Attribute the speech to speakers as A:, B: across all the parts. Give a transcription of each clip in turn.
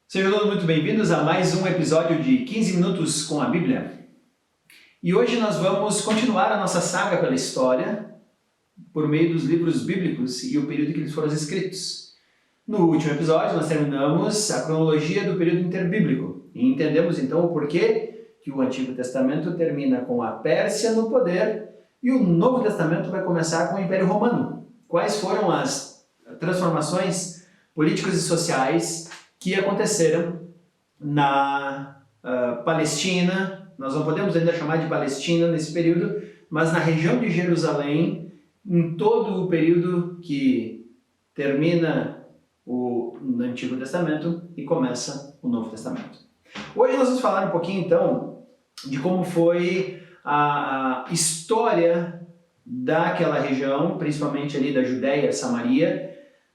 A: Sejam todos muito bem-vindos a mais um episódio de 15 Minutos com a Bíblia. E hoje nós vamos continuar a nossa saga pela história por meio dos livros bíblicos e o período que eles foram escritos. No último episódio nós terminamos a cronologia do período interbíblico e entendemos então o porquê que o Antigo Testamento termina com a Pérsia no poder e o Novo Testamento vai começar com o Império Romano. Quais foram as transformações políticas e sociais que aconteceram na Palestina? Nós não podemos ainda chamar de Palestina nesse período, mas na região de Jerusalém, em todo o período que termina o Antigo Testamento e começa o Novo Testamento. Hoje nós vamos falar um pouquinho então de como foi a história daquela região, principalmente ali da Judéia, Samaria,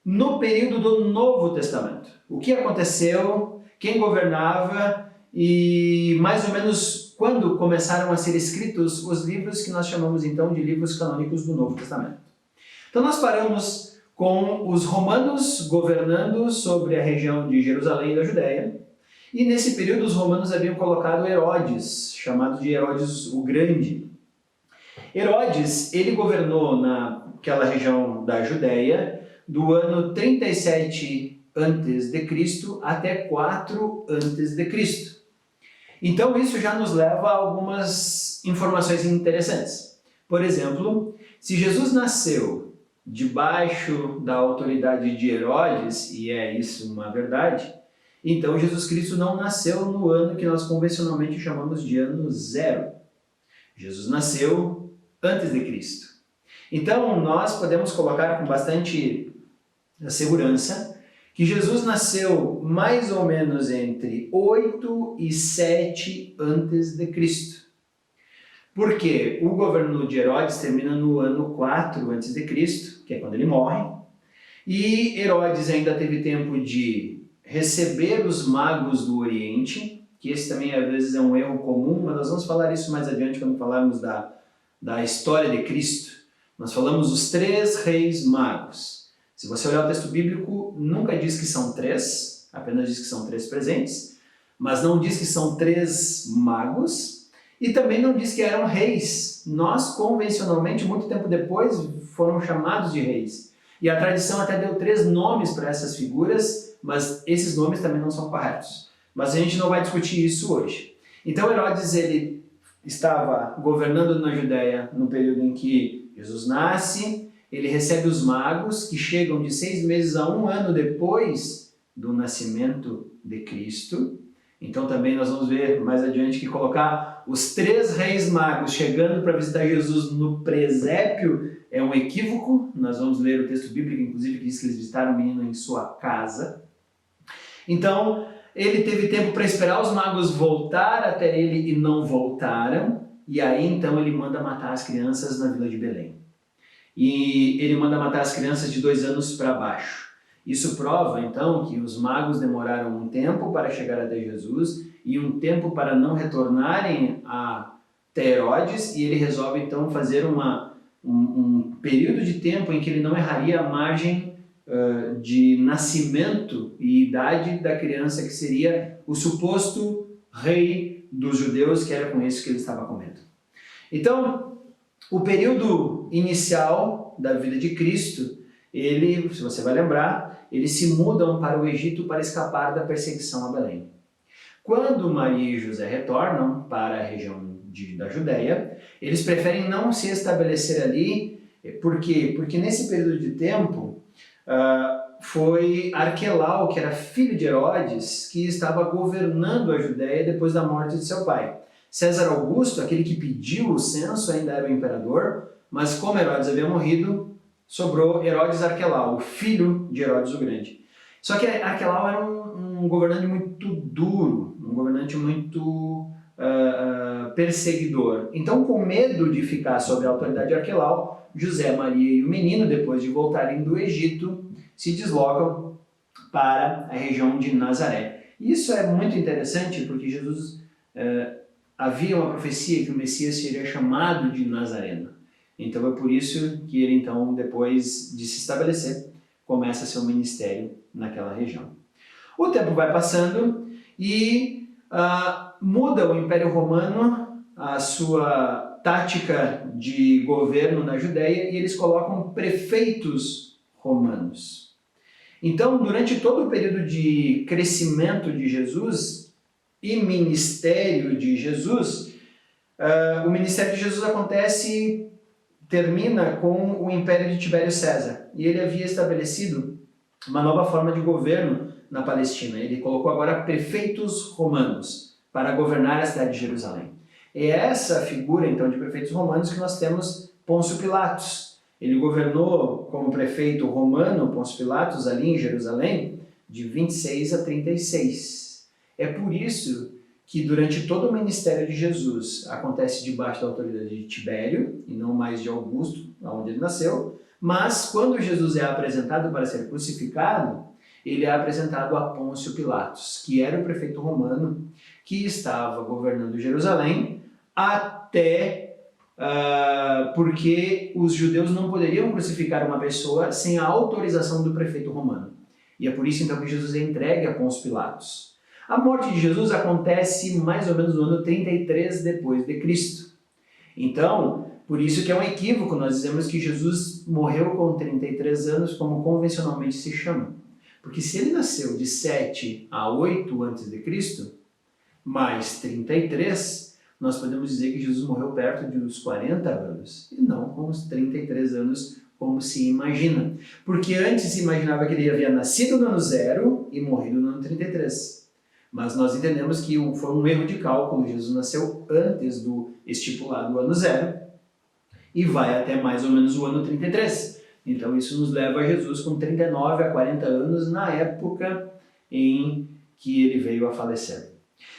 A: no período do Novo Testamento. O que aconteceu, quem governava e mais ou menos quando começaram a ser escritos os livros que nós chamamos então de livros canônicos do Novo Testamento. Então nós paramos com os romanos governando sobre a região de Jerusalém e da Judéia, e nesse período os romanos haviam colocado Herodes, chamado de Herodes o Grande. Herodes, ele governou naquela região da Judéia do ano 37 a.C. até 4 a.C. Então isso já nos leva a algumas informações interessantes. Por exemplo, se Jesus nasceu debaixo da autoridade de Herodes, e é isso uma verdade, então Jesus Cristo não nasceu no ano que nós convencionalmente chamamos de ano zero. Jesus nasceu antes de Cristo. Então nós podemos colocar com bastante segurança que Jesus nasceu mais ou menos entre 8 e 7 a.C. Porque o governo de Herodes termina no ano 4 a.C., que é quando ele morre, e Herodes ainda teve tempo de receber os magos do Oriente, que esse também às vezes é um erro comum, mas nós vamos falar isso mais adiante quando falarmos da história de Cristo. Nós falamos os 3 reis magos. Se você olhar o texto bíblico, nunca diz que são 3, apenas diz que são 3 presentes, mas não diz que são 3 magos, e também não diz que eram reis. Nós, convencionalmente, muito tempo depois, foram chamados de reis. E a tradição até deu 3 nomes para essas figuras, mas esses nomes também não são corretos. Mas a gente não vai discutir isso hoje. Então Herodes, ele estava governando na Judéia no período em que Jesus nasce. Ele recebe os magos, que chegam de 6 meses a 1 ano depois do nascimento de Cristo. Então também nós vamos ver mais adiante que colocar os 3 reis magos chegando para visitar Jesus no presépio é um equívoco. Nós vamos ler o texto bíblico, inclusive, que diz que eles visitaram o menino em sua casa. Então ele teve tempo para esperar os magos voltar até ele e não voltaram. E aí então ele manda matar as crianças na vila de Belém. E ele manda matar as crianças de 2 anos para baixo. Isso prova, então, que os magos demoraram um tempo para chegar até Jesus e um tempo para não retornarem até Herodes, e ele resolve, então, fazer um período de tempo em que ele não erraria a margem de nascimento e idade da criança, que seria o suposto rei dos judeus, que era com isso que ele estava comendo. Então, o período inicial da vida de Cristo, ele, se você vai lembrar, eles se mudam para o Egito para escapar da perseguição a Belém. Quando Maria e José retornam para a região da Judéia, eles preferem não se estabelecer ali. Por quê? Porque nesse período de tempo foi Arquelau, que era filho de Herodes, que estava governando a Judéia depois da morte de seu pai. César Augusto, aquele que pediu o censo, ainda era o imperador, mas como Herodes havia morrido, sobrou Herodes Arquelau, o filho de Herodes o Grande. Só que Arquelau era um governante muito duro, um governante muito perseguidor. Então, com medo de ficar sob a autoridade de Arquelau, José, Maria e o menino, depois de voltarem do Egito, se deslocam para a região de Nazaré. Isso é muito interessante porque Jesus... havia uma profecia que o Messias seria chamado de Nazareno. Então é por isso que ele, então, depois de se estabelecer, começa seu ministério naquela região. O tempo vai passando e muda o Império Romano a sua tática de governo na Judéia e eles colocam prefeitos romanos. Então, durante todo o período de crescimento de Jesus e ministério de Jesus, o ministério de Jesus termina com o Império de Tibério César. E ele havia estabelecido uma nova forma de governo na Palestina. Ele colocou agora prefeitos romanos para governar a cidade de Jerusalém. É essa figura, então, de prefeitos romanos que nós temos Pôncio Pilatos. Ele governou como prefeito romano, Pôncio Pilatos, ali em Jerusalém, de 26 a 36. É por isso que durante todo o ministério de Jesus acontece debaixo da autoridade de Tibério, e não mais de Augusto, onde ele nasceu, mas quando Jesus é apresentado para ser crucificado, ele é apresentado a Pôncio Pilatos, que era o prefeito romano que estava governando Jerusalém, até porque os judeus não poderiam crucificar uma pessoa sem a autorização do prefeito romano. E é por isso então que Jesus é entregue a Pôncio Pilatos. A morte de Jesus acontece mais ou menos no ano 33 depois de Cristo. Então, por isso que é um equívoco nós dizemos que Jesus morreu com 33 anos, como convencionalmente se chama. Porque se ele nasceu de 7 a 8 a.C., mais 33, nós podemos dizer que Jesus morreu perto de uns 40 anos, e não com os 33 anos como se imagina. Porque antes se imaginava que ele havia nascido no ano 0 e morrido no ano 33. Mas nós entendemos que foi um erro de cálculo. Jesus nasceu antes do estipulado ano 0 e vai até mais ou menos o ano 33. Então isso nos leva a Jesus com 39 a 40 anos na época em que ele veio a falecer.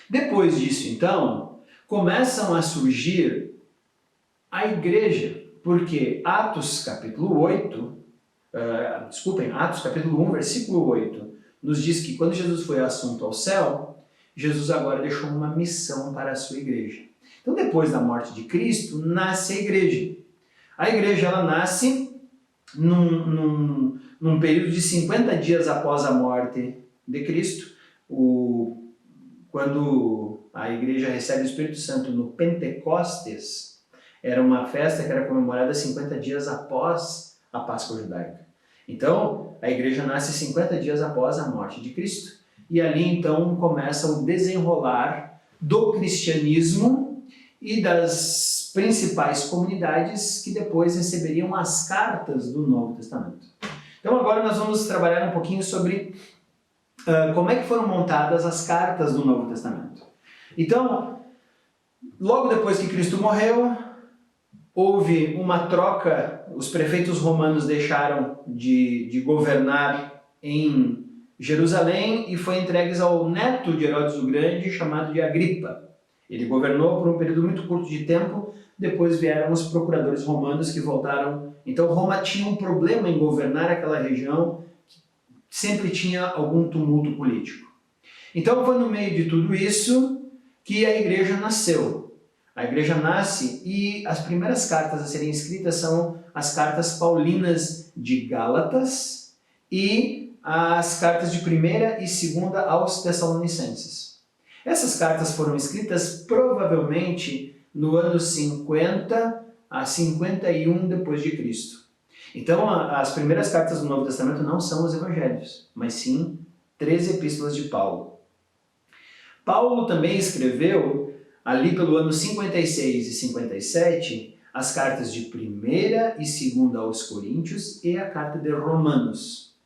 A: Depois disso, então, começam a surgir a igreja, porque Atos capítulo 1, versículo 8, nos diz que quando Jesus foi assunto ao céu, Jesus agora deixou uma missão para a sua igreja. Então, depois da morte de Cristo, nasce a igreja. A igreja ela nasce num período de 50 dias após a morte de Cristo, quando a igreja recebe o Espírito Santo no Pentecostes, era uma festa que era comemorada 50 dias após a Páscoa judaica. Então, a igreja nasce 50 dias após a morte de Cristo, e ali então começa o desenrolar do cristianismo e das principais comunidades que depois receberiam as cartas do Novo Testamento. Então agora nós vamos trabalhar um pouquinho sobre como é que foram montadas as cartas do Novo Testamento. Então, logo depois que Cristo morreu, houve uma troca, os prefeitos romanos deixaram de governar em Jerusalém e foi entregues ao neto de Herodes o Grande, chamado de Agripa. Ele governou por um período muito curto de tempo, depois vieram os procuradores romanos que voltaram. Então Roma tinha um problema em governar aquela região, sempre tinha algum tumulto político. Então foi no meio de tudo isso que a igreja nasceu. A igreja nasce e as primeiras cartas a serem escritas são as cartas paulinas de Gálatas e as cartas de 1ª e 2ª aos Tessalonicenses. Essas cartas foram escritas provavelmente no ano 50 a 51 depois de Cristo. Então, as primeiras cartas do Novo Testamento não são os evangelhos, mas sim 13 epístolas de Paulo. Paulo também escreveu, ali pelo ano 56 e 57, as cartas de 1ª e 2ª aos Coríntios e a carta de Romanos.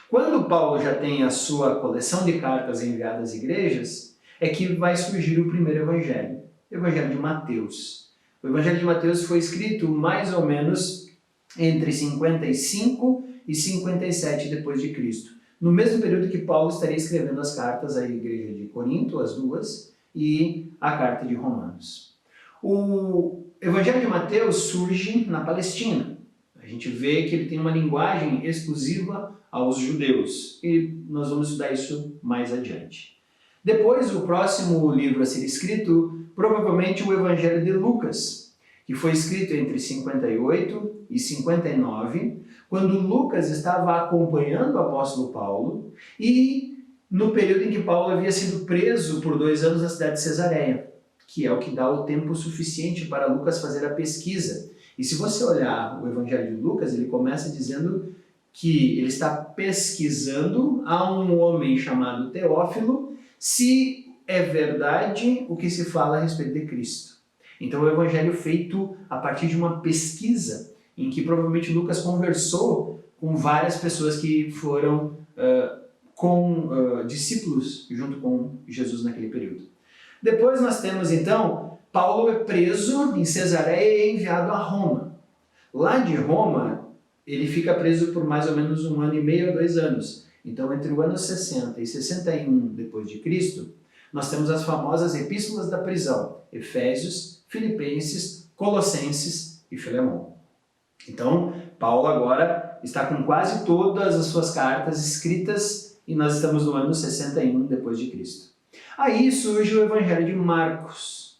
A: Quando Paulo já tem a sua coleção de cartas enviadas às igrejas, é que vai surgir o primeiro evangelho, o Evangelho de Mateus. O Evangelho de Mateus foi escrito mais ou menos entre 55 e 57 depois de Cristo, no mesmo período que Paulo estaria escrevendo as cartas à igreja de Corinto, as duas, e a carta de Romanos. O Evangelho de Mateus surge na Palestina. A gente vê que ele tem uma linguagem exclusiva aos judeus, e nós vamos estudar isso mais adiante. Depois, o próximo livro a ser escrito, provavelmente o Evangelho de Lucas, que foi escrito entre 58 e 59, quando Lucas estava acompanhando o apóstolo Paulo, e no período em que Paulo havia sido preso por 2 anos na cidade de Cesareia, que é o que dá o tempo suficiente para Lucas fazer a pesquisa. E se você olhar o Evangelho de Lucas, ele começa dizendo que ele está pesquisando a um homem chamado Teófilo se é verdade o que se fala a respeito de Cristo. Então o Evangelho feito a partir de uma pesquisa, em que provavelmente Lucas conversou com várias pessoas que foram discípulos junto com Jesus naquele período. Depois nós temos então, Paulo é preso em Cesareia e é enviado a Roma. Lá de Roma, ele fica preso por mais ou menos 1 ano e meio a 2 anos. Então, entre o ano 60 e 61 depois de Cristo, nós temos as famosas epístolas da prisão: Efésios, Filipenses, Colossenses e Filemão. Então, Paulo agora está com quase todas as suas cartas escritas e nós estamos no ano 61 depois de Cristo. Aí surge o Evangelho de Marcos.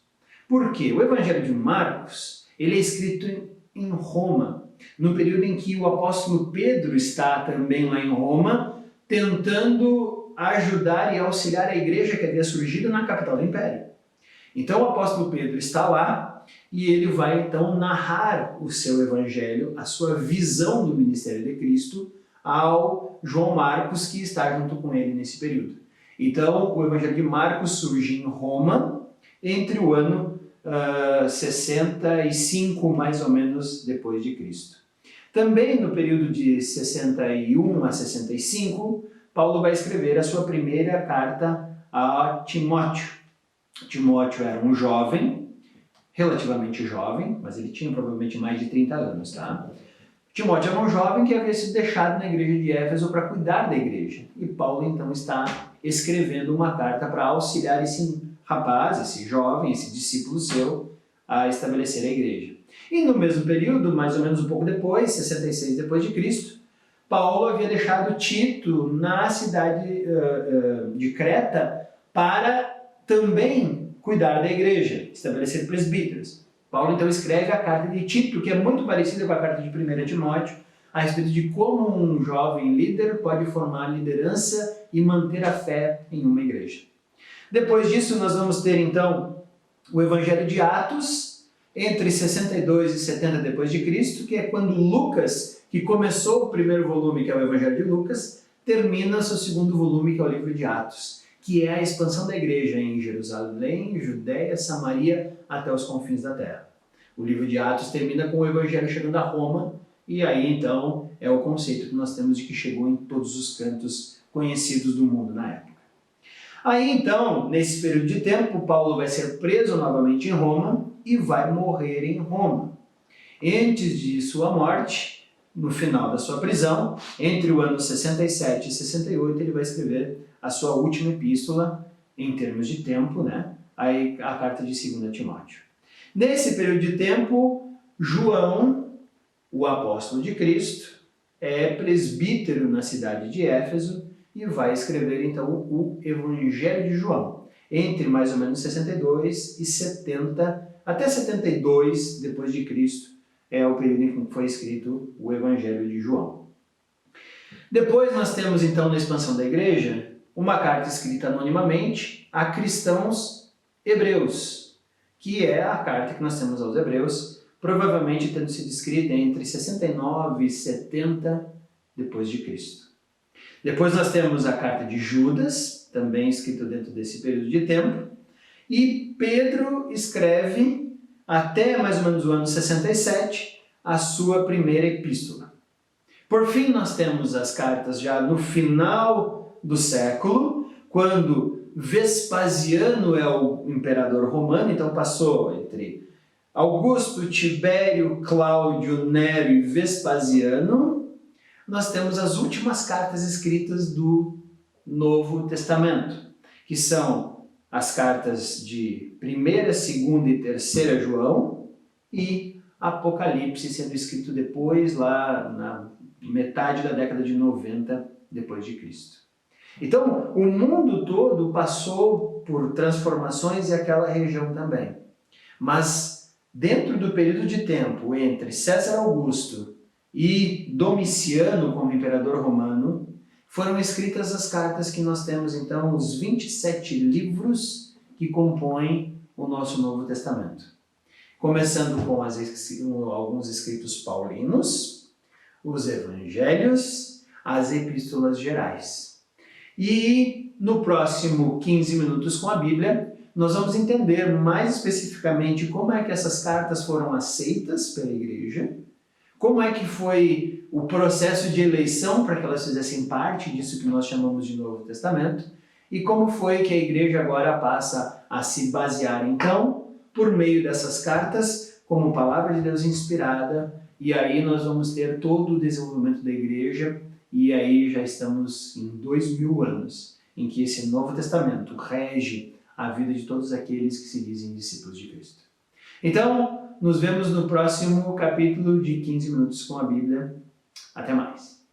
A: Por quê? O Evangelho de Marcos ele é escrito em Roma, no período em que o apóstolo Pedro está também lá em Roma, tentando ajudar e auxiliar a igreja que havia surgido na capital do Império. Então o apóstolo Pedro está lá e ele vai então narrar o seu evangelho, a sua visão do ministério de Cristo ao João Marcos, que está junto com ele nesse período. Então o evangelho de Marcos surge em Roma entre o ano 65 mais ou menos depois de Cristo. Também no período de 61 a 65, Paulo vai escrever a sua primeira carta a Timóteo. Timóteo era um jovem, relativamente jovem, mas ele tinha provavelmente mais de 30 anos, tá? Timóteo era um jovem que havia sido deixado na igreja de Éfeso para cuidar da igreja. E Paulo então está escrevendo uma carta para auxiliar esse rapaz, esse jovem, esse discípulo seu, a estabelecer a igreja. E no mesmo período, mais ou menos um pouco depois, 66 depois de Cristo, Paulo havia deixado Tito na cidade de Creta para também cuidar da igreja, estabelecer presbíteros. Paulo então escreve a carta de Tito, que é muito parecida com a carta de 1 Timóteo, a respeito de como um jovem líder pode formar liderança e manter a fé em uma igreja. Depois disso, nós vamos ter então o Evangelho de Atos, entre 62 e 70 depois de Cristo, que é quando Lucas, que começou o primeiro volume, que é o Evangelho de Lucas, termina seu segundo volume, que é o livro de Atos, que é a expansão da igreja em Jerusalém, Judéia, Samaria, até os confins da terra. O livro de Atos termina com o Evangelho chegando a Roma, e aí então é o conceito que nós temos de que chegou em todos os cantos conhecidos do mundo na época. Aí então, nesse período de tempo, Paulo vai ser preso novamente em Roma e vai morrer em Roma. Antes de sua morte, no final da sua prisão, entre o ano 67 e 68, ele vai escrever a sua última epístola, em termos de tempo, né? Aí, a carta de 2 Timóteo. Nesse período de tempo, João, o apóstolo de Cristo, é presbítero na cidade de Éfeso e vai escrever então o Evangelho de João, entre mais ou menos 62 e 70, até 72 depois de Cristo, é o período em que foi escrito o Evangelho de João. Depois nós temos então na expansão da igreja uma carta escrita anonimamente a cristãos hebreus, que é a carta que nós temos aos hebreus, provavelmente tendo sido escrita entre 69 e 70 depois de Cristo. Depois nós temos a carta de Judas, também escrita dentro desse período de tempo, e Pedro escreve, até mais ou menos o ano 67, a sua primeira epístola. Por fim, nós temos as cartas já no final do século, quando Vespasiano é o imperador romano, então passou entre Augusto, Tibério, Cláudio, Nero e Vespasiano. Nós temos as últimas cartas escritas do Novo Testamento, que são as cartas de 1ª, 2ª e 3ª João e Apocalipse, sendo escrito depois, lá na metade da década de 90 depois de Cristo. Então, o mundo todo passou por transformações e aquela região também. Mas, dentro do período de tempo entre César Augusto e Domiciano como imperador romano, foram escritas as cartas que nós temos, então, os 27 livros que compõem o nosso Novo Testamento. Começando com alguns escritos paulinos, os evangelhos, as epístolas gerais. E no próximo 15 minutos com a Bíblia, nós vamos entender mais especificamente como é que essas cartas foram aceitas pela igreja, como é que foi o processo de eleição para que elas fizessem parte disso que nós chamamos de Novo Testamento, e como foi que a igreja agora passa a se basear, então, por meio dessas cartas, como palavra de Deus inspirada, e aí nós vamos ter todo o desenvolvimento da igreja, e aí já estamos em 2000 anos, em que esse Novo Testamento rege a vida de todos aqueles que se dizem discípulos de Cristo. Então, nos vemos no próximo capítulo de 15 minutos com a Bíblia. Até mais!